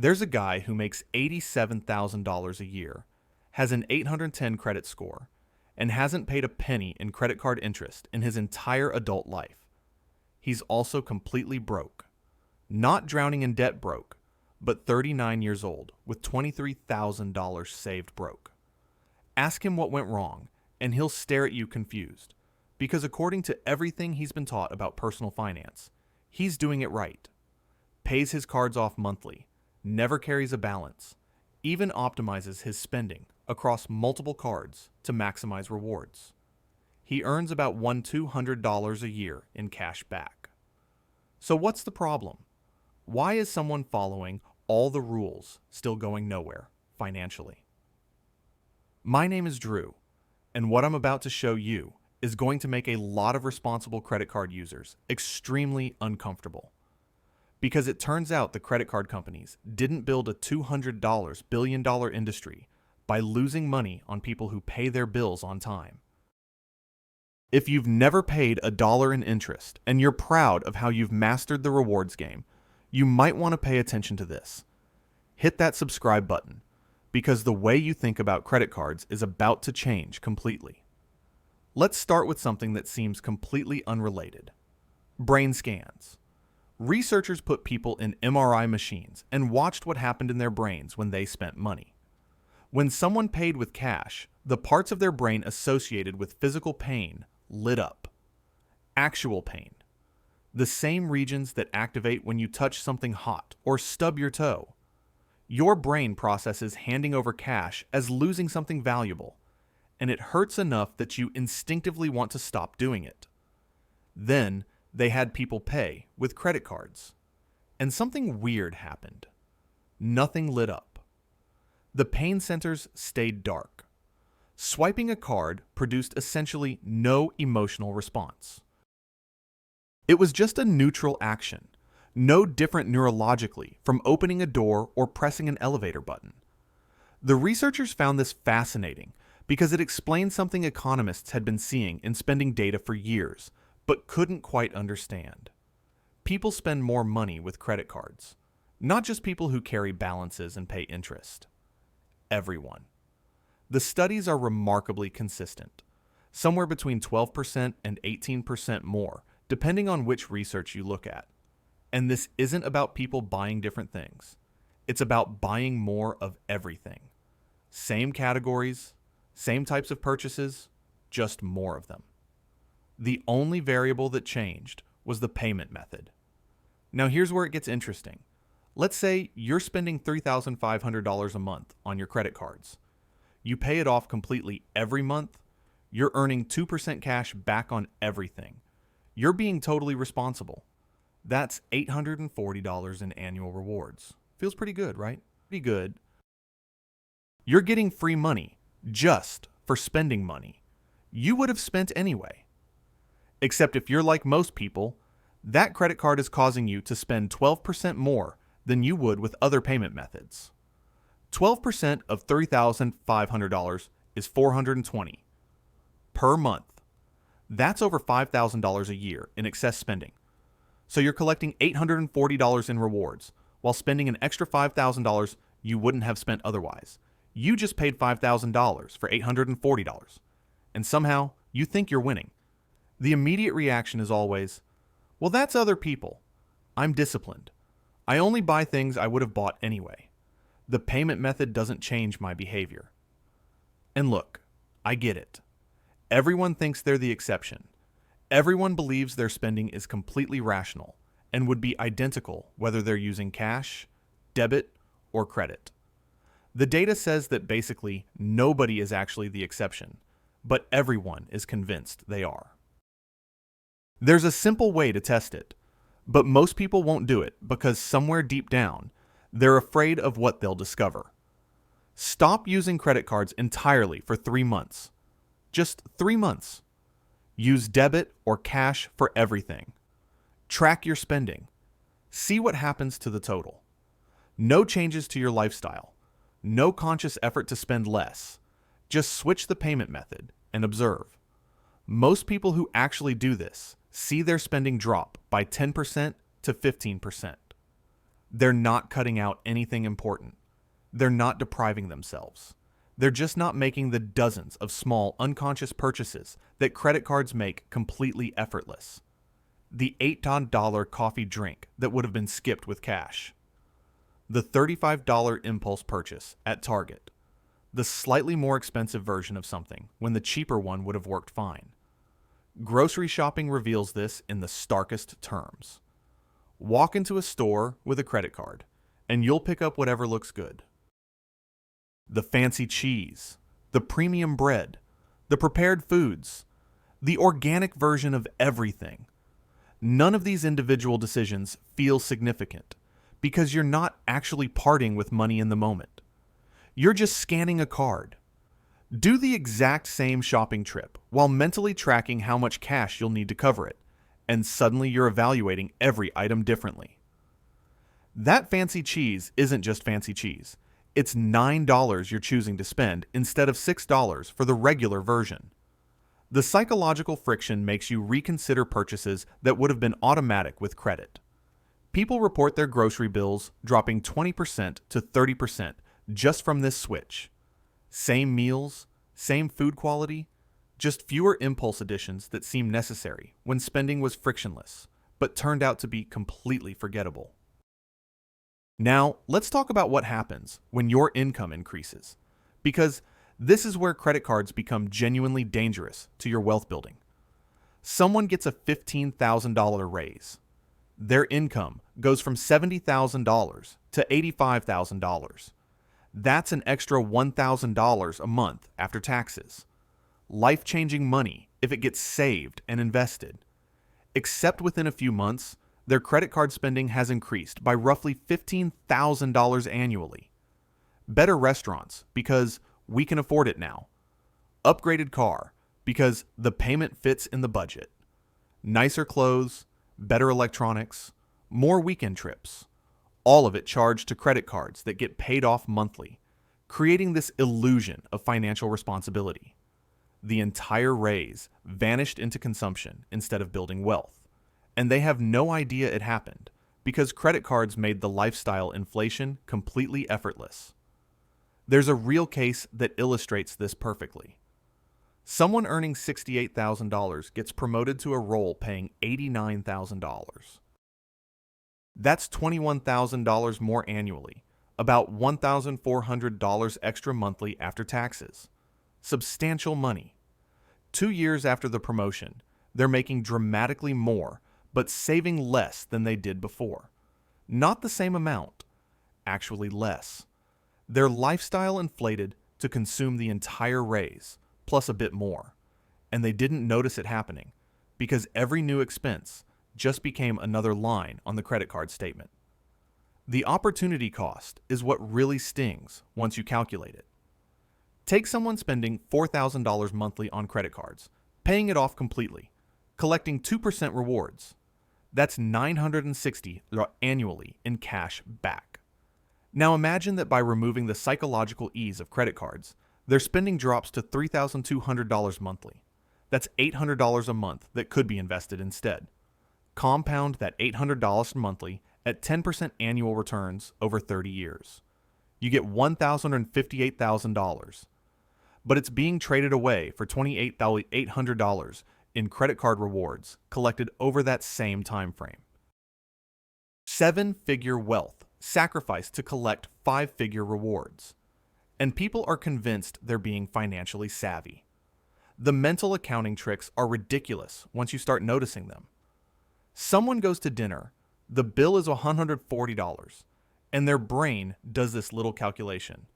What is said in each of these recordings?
There's a guy who makes $87,000 a year, has an 810 credit score, and hasn't paid a penny in credit card interest in his entire adult life. He's also completely broke. Not drowning in debt broke, but 39 years old with $23,000 saved broke. Ask him what went wrong, and he'll stare at you confused, because according to everything he's been taught about personal finance, he's doing it right. Pays his cards off monthly, never carries a balance, even optimizes his spending across multiple cards to maximize rewards. He earns about $200 a year in cash back. So what's the problem? Why is someone following all the rules still going nowhere financially? My name is Drew, and what I'm about to show you is going to make a lot of responsible credit card users extremely uncomfortable. Because it turns out the credit card companies didn't build a $200 billion industry by losing money on people who pay their bills on time. If you've never paid a dollar in interest and you're proud of how you've mastered the rewards game, you might want to pay attention to this. Hit that subscribe button, because the way you think about credit cards is about to change completely. Let's start with something that seems completely unrelated. Brain scans. Researchers put people in MRI machines and watched what happened in their brains when they spent money. When someone paid with cash, the parts of their brain associated with physical pain lit up. Actual pain. The same regions that activate when you touch something hot or stub your toe. Your brain processes handing over cash as losing something valuable, and it hurts enough that you instinctively want to stop doing it. Then, they had people pay with credit cards, and something weird happened. Nothing lit up. The pain centers stayed dark. Swiping a card produced essentially no emotional response. It was just a neutral action, no different neurologically from opening a door or pressing an elevator button. The researchers found this fascinating because it explained something economists had been seeing in spending data for years, but couldn't quite understand. People spend more money with credit cards, not just people who carry balances and pay interest. Everyone. The studies are remarkably consistent, somewhere between 12% and 18% more, depending on which research you look at. And this isn't about people buying different things. It's about buying more of everything. Same categories, same types of purchases, just more of them. The only variable that changed was the payment method. Now here's where it gets interesting. Let's say you're spending $3,500 a month on your credit cards. You pay it off completely every month. You're earning 2% cash back on everything. You're being totally responsible. That's $840 in annual rewards. Feels pretty good, right? Pretty good. You're getting free money just for spending money you would have spent anyway. Except if you're like most people, that credit card is causing you to spend 12% more than you would with other payment methods. 12% of $3,500 is $420 per month. That's over $5,000 a year in excess spending. So you're collecting $840 in rewards while spending an extra $5,000 you wouldn't have spent otherwise. You just paid $5,000 for $840, and somehow you think you're winning. The immediate reaction is always, well, that's other people. I'm disciplined. I only buy things I would have bought anyway. The payment method doesn't change my behavior. And look, I get it. Everyone thinks they're the exception. Everyone believes their spending is completely rational and would be identical whether they're using cash, debit, or credit. The data says that basically nobody is actually the exception, but everyone is convinced they are. There's a simple way to test it, but most people won't do it because somewhere deep down, they're afraid of what they'll discover. Stop using credit cards entirely for 3 months. Just 3 months. Use debit or cash for everything. Track your spending. See what happens to the total. No changes to your lifestyle. No conscious effort to spend less. Just switch the payment method and observe. Most people who actually do this see their spending drop by 10% to 15%. They're not cutting out anything important. They're not depriving themselves. They're just not making the dozens of small, unconscious purchases that credit cards make completely effortless. The $8 coffee drink that would have been skipped with cash. The $35 impulse purchase at Target. The slightly more expensive version of something when the cheaper one would have worked fine. Grocery shopping reveals this in the starkest terms. Walk into a store with a credit card, and you'll pick up whatever looks good. The fancy cheese, the premium bread, the prepared foods, the organic version of everything. None of these individual decisions feel significant because you're not actually parting with money in the moment. You're just scanning a card. Do the exact same shopping trip while mentally tracking how much cash you'll need to cover it, and suddenly you're evaluating every item differently. That fancy cheese isn't just fancy cheese. It's $9 you're choosing to spend instead of $6 for the regular version. The psychological friction makes you reconsider purchases that would have been automatic with credit. People report their grocery bills dropping 20% to 30% just from this switch. Same meals, same food quality, just fewer impulse additions that seemed necessary when spending was frictionless, but turned out to be completely forgettable. Now, let's talk about what happens when your income increases, because this is where credit cards become genuinely dangerous to your wealth building. Someone gets a $15,000 raise. Their income goes from $70,000 to $85,000. That's an extra $1,000 a month after taxes. Life-changing money if it gets saved and invested. Except within a few months, their credit card spending has increased by roughly $15,000 annually. Better restaurants because we can afford it now. Upgraded car because the payment fits in the budget. Nicer clothes, better electronics, more weekend trips. All of it charged to credit cards that get paid off monthly, creating this illusion of financial responsibility. The entire raise vanished into consumption instead of building wealth, and they have no idea it happened because credit cards made the lifestyle inflation completely effortless. There's a real case that illustrates this perfectly. Someone earning $68,000 gets promoted to a role paying $89,000. That's $21,000 more annually, about $1,400 extra monthly after taxes. Substantial money. 2 years after the promotion, they're making dramatically more, but saving less than they did before. Not the same amount, actually less. Their lifestyle inflated to consume the entire raise, plus a bit more. And they didn't notice it happening, because every new expense just became another line on the credit card statement. The opportunity cost is what really stings once you calculate it. Take someone spending $4,000 monthly on credit cards, paying it off completely, collecting 2% rewards. That's $960 annually in cash back. Now imagine that by removing the psychological ease of credit cards, their spending drops to $3,200 monthly. That's $800 a month that could be invested instead. Compound that $800 monthly at 10% annual returns over 30 years. You get $1,058,000. But it's being traded away for $28,800 in credit card rewards collected over that same time frame. 7-figure wealth sacrificed to collect 5-figure rewards. And people are convinced they're being financially savvy. The mental accounting tricks are ridiculous once you start noticing them. Someone goes to dinner, the bill is $140, and their brain does this little calculation.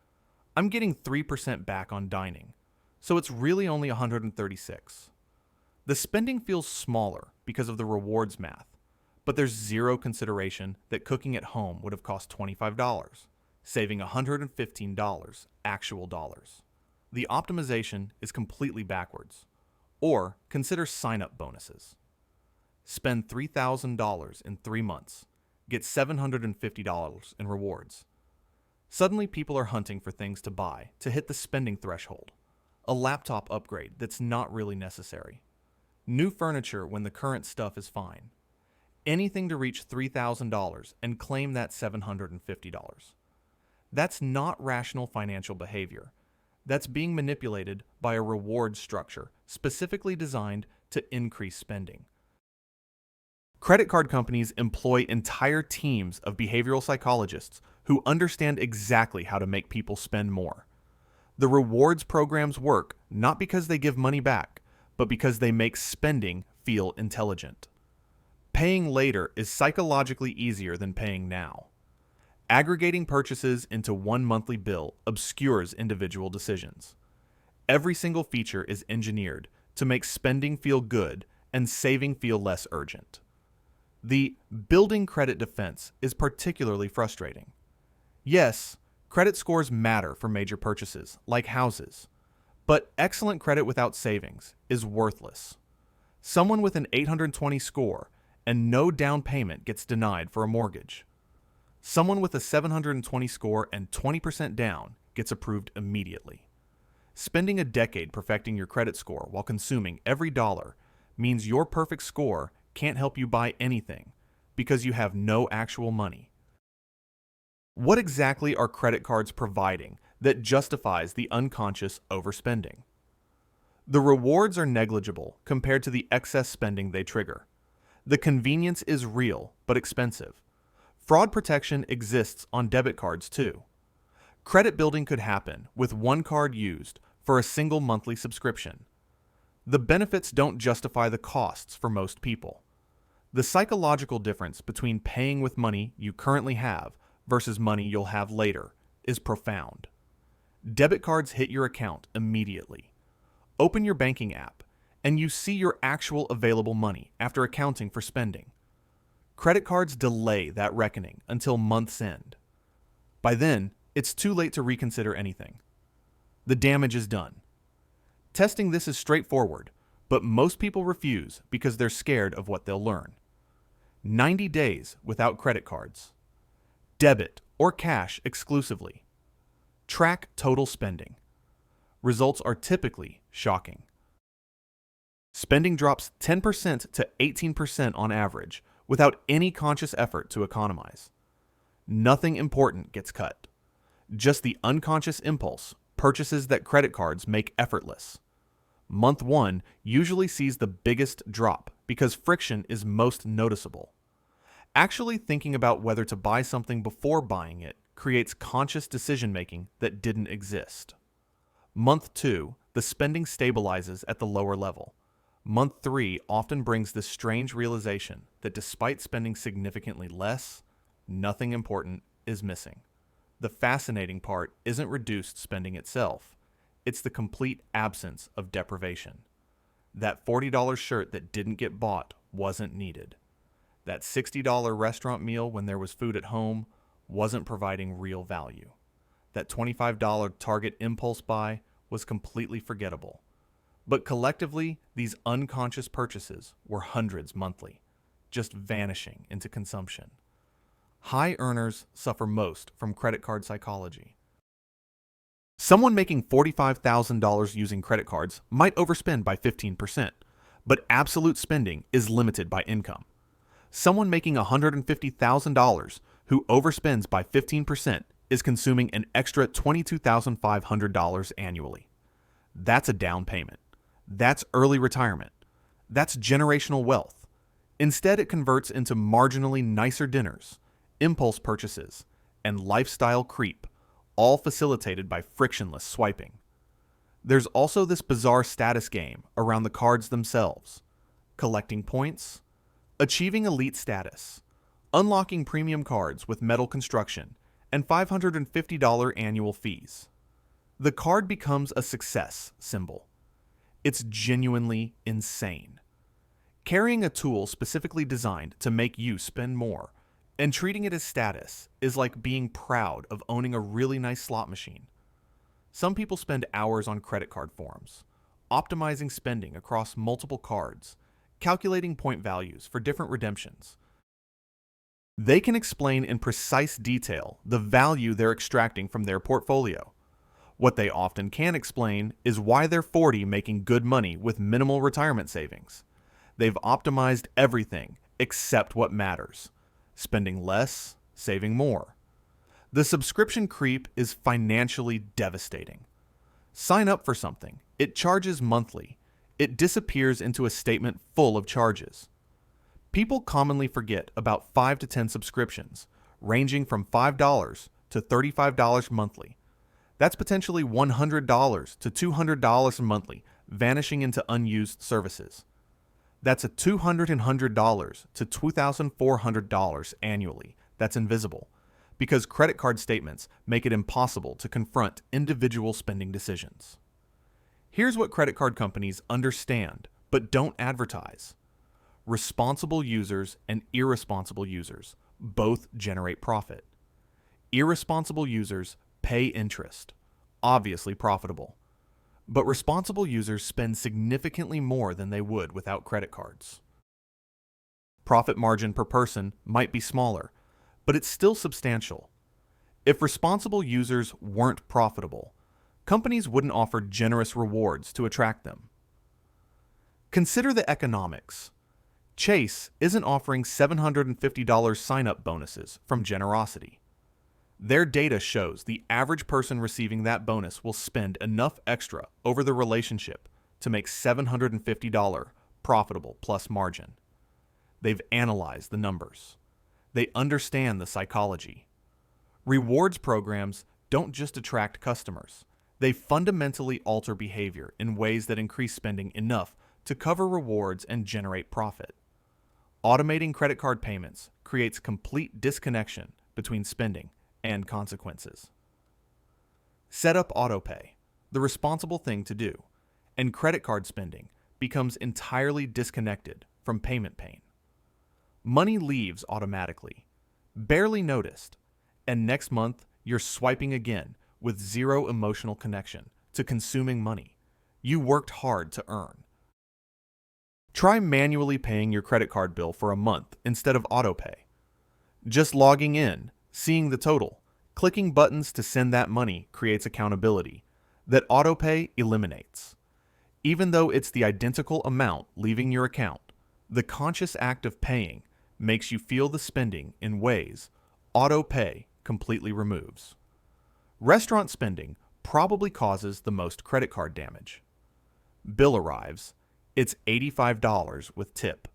I'm getting 3% back on dining, so it's really only $136. The spending feels smaller because of the rewards math, but there's zero consideration that cooking at home would have cost $25, saving $115 actual dollars. The optimization is completely backwards. Or consider sign-up bonuses. Spend $3,000 in 3 months, get $750 in rewards. Suddenly people are hunting for things to buy to hit the spending threshold. A laptop upgrade that's not really necessary. New furniture when the current stuff is fine. anything to reach $3,000 and claim that $750. That's not rational financial behavior. That's being manipulated by a reward structure specifically designed to increase spending. Credit card companies employ entire teams of behavioral psychologists who understand exactly how to make people spend more. The rewards programs work not because they give money back, but because they make spending feel intelligent. Paying later is psychologically easier than paying now. Aggregating purchases into one monthly bill obscures individual decisions. Every single feature is engineered to make spending feel good and saving feel less urgent. The building credit defense is particularly frustrating. Yes, credit scores matter for major purchases, like houses, but excellent credit without savings is worthless. Someone with an 820 score and no down payment gets denied for a mortgage. Someone with a 720 score and 20% down gets approved immediately. Spending a decade perfecting your credit score while consuming every dollar means your perfect score can't help you buy anything because you have no actual money. What exactly are credit cards providing that justifies the unconscious overspending? The rewards are negligible compared to the excess spending they trigger. The convenience is real but expensive. Fraud protection exists on debit cards too. Credit building could happen with one card used for a single monthly subscription. The benefits don't justify the costs for most people. The psychological difference between paying with money you currently have versus money you'll have later is profound. Debit cards hit your account immediately. Open your banking app, and you see your actual available money after accounting for spending. Credit cards delay that reckoning until month's end. By then, it's too late to reconsider anything. The damage is done. Testing this is straightforward, but most people refuse because they're scared of what they'll learn. 90 days without credit cards. Debit or cash exclusively. Track total spending. Results are typically shocking. Spending drops 10% to 18% on average without any conscious effort to economize. Nothing important gets cut. Just the unconscious impulse, purchases that credit cards make effortless. Month 1 usually sees the biggest drop because friction is most noticeable. Actually thinking about whether to buy something before buying it creates conscious decision-making that didn't exist. Month 2, the spending stabilizes at the lower level. Month 3 often brings this strange realization that despite spending significantly less, nothing important is missing. The fascinating part isn't reduced spending itself. It's the complete absence of deprivation. That $40 shirt that didn't get bought wasn't needed. That $60 restaurant meal when there was food at home wasn't providing real value. That $25 Target impulse buy was completely forgettable. But collectively, these unconscious purchases were hundreds monthly, just vanishing into consumption. High earners suffer most from credit card psychology. Someone making $45,000 using credit cards might overspend by 15%, but absolute spending is limited by income. Someone making $150,000 who overspends by 15% is consuming an extra $22,500 annually. That's a down payment. That's early retirement. That's generational wealth. Instead, it converts into marginally nicer dinners, impulse purchases, and lifestyle creep, all facilitated by frictionless swiping. There's also this bizarre status game around the cards themselves. Collecting points, achieving elite status, unlocking premium cards with metal construction, and $550 annual fees. The card becomes a success symbol. It's genuinely insane. Carrying a tool specifically designed to make you spend more and treating it as status is like being proud of owning a really nice slot machine. Some people spend hours on credit card forms, optimizing spending across multiple cards, calculating point values for different redemptions. They can explain in precise detail the value they're extracting from their portfolio. What they often can't explain is why they're 40 making good money with minimal retirement savings. They've optimized everything except what matters: spending less, saving more. The subscription creep is financially devastating. Sign up for something, it charges monthly, it disappears into a statement full of charges. People commonly forget about 5 to 10 subscriptions, ranging from $5 to $35 monthly. That's potentially $100 to $200 monthly, vanishing into unused services. That's a $200 to $2,400 annually that's invisible, because credit card statements make it impossible to confront individual spending decisions. Here's what credit card companies understand but don't advertise. Responsible users and irresponsible users both generate profit. Irresponsible users pay interest, obviously profitable. But responsible users spend significantly more than they would without credit cards. Profit margin per person might be smaller, but it's still substantial. If responsible users weren't profitable, companies wouldn't offer generous rewards to attract them. Consider the economics. Chase isn't offering $750 sign-up bonuses from generosity. Their data shows the average person receiving that bonus will spend enough extra over the relationship to make $750 profitable plus margin. They've analyzed the numbers. They understand the psychology. Rewards programs don't just attract customers. They fundamentally alter behavior in ways that increase spending enough to cover rewards and generate profit. Automating credit card payments creates complete disconnection between spending and consequences. Set up autopay, the responsible thing to do, and credit card spending becomes entirely disconnected from payment pain. Money leaves automatically, barely noticed, and next month you're swiping again with zero emotional connection to consuming money you worked hard to earn. Try manually paying your credit card bill for a month instead of autopay. Just logging in, seeing the total, clicking buttons to send that money creates accountability that autopay eliminates. Even though it's the identical amount leaving your account, the conscious act of paying makes you feel the spending in ways autopay completely removes. Restaurant spending probably causes the most credit card damage. Bill arrives, it's $85 with tip.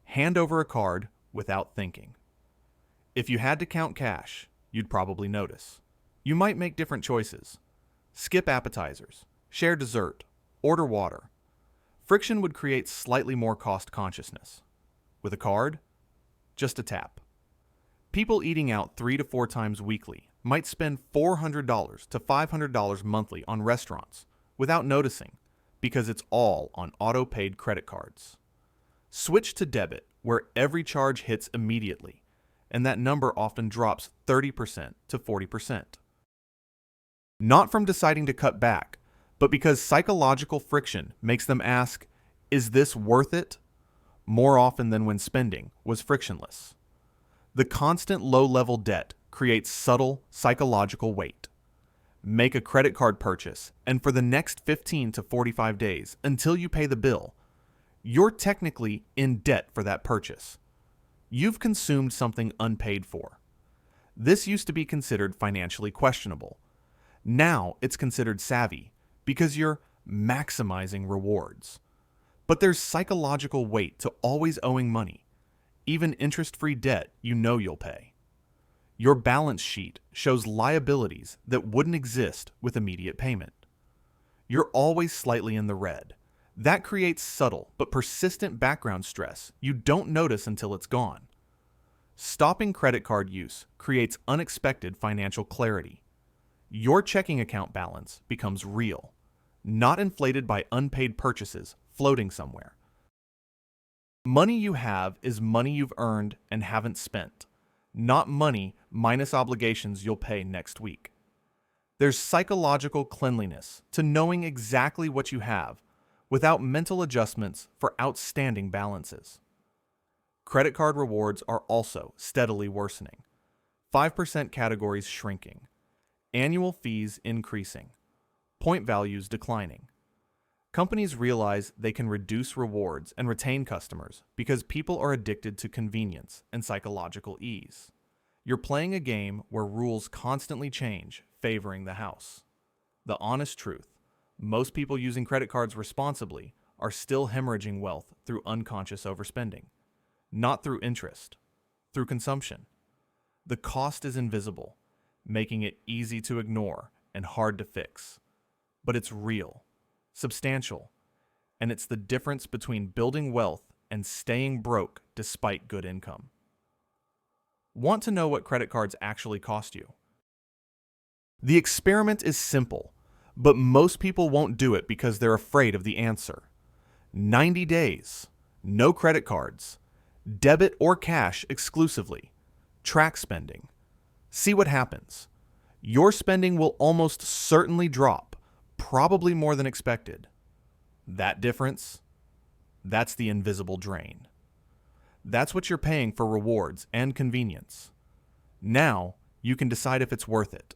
Hand over a card without thinking. If you had to count cash, you'd probably notice. You might make different choices. Skip appetizers, share dessert, order water. Friction would create slightly more cost consciousness. With a card, just a tap. People eating out 3 to 4 times weekly might spend $400 to $500 monthly on restaurants without noticing, because it's all on auto-paid credit cards. Switch to debit, where every charge hits immediately, and that number often drops 30% to 40%. Not from deciding to cut back, but because psychological friction makes them ask, is this worth it? More often than when spending was frictionless. The constant low-level debt creates subtle psychological weight. Make a credit card purchase, and for the next 15 to 45 days, until you pay the bill, you're technically in debt for that purchase. You've consumed something unpaid for. This used to be considered financially questionable. Now it's considered savvy because you're maximizing rewards. But there's psychological weight to always owing money, even interest-free debt you know you'll pay. Your balance sheet shows liabilities that wouldn't exist with immediate payment. You're always slightly in the red. That creates subtle but persistent background stress you don't notice until it's gone. Stopping credit card use creates unexpected financial clarity. Your checking account balance becomes real, not inflated by unpaid purchases floating somewhere. Money you have is money you've earned and haven't spent, not money minus obligations you'll pay next week. There's psychological cleanliness to knowing exactly what you have without mental adjustments for outstanding balances. Credit card rewards are also steadily worsening. 5% categories shrinking. Annual fees increasing. Point values declining. Companies realize they can reduce rewards and retain customers because people are addicted to convenience and psychological ease. You're playing a game where rules constantly change, favoring the house. The honest truth: most people using credit cards responsibly are still hemorrhaging wealth through unconscious overspending, not through interest, through consumption. The cost is invisible, making it easy to ignore and hard to fix. But it's real, substantial, and it's the difference between building wealth and staying broke despite good income. Want to know what credit cards actually cost you? The experiment is simple, but most people won't do it because they're afraid of the answer. 90 days, no credit cards, debit or cash exclusively, track spending. See what happens. Your spending will almost certainly drop, probably more than expected. That difference? That's the invisible drain. That's what you're paying for rewards and convenience. Now, you can decide if it's worth it.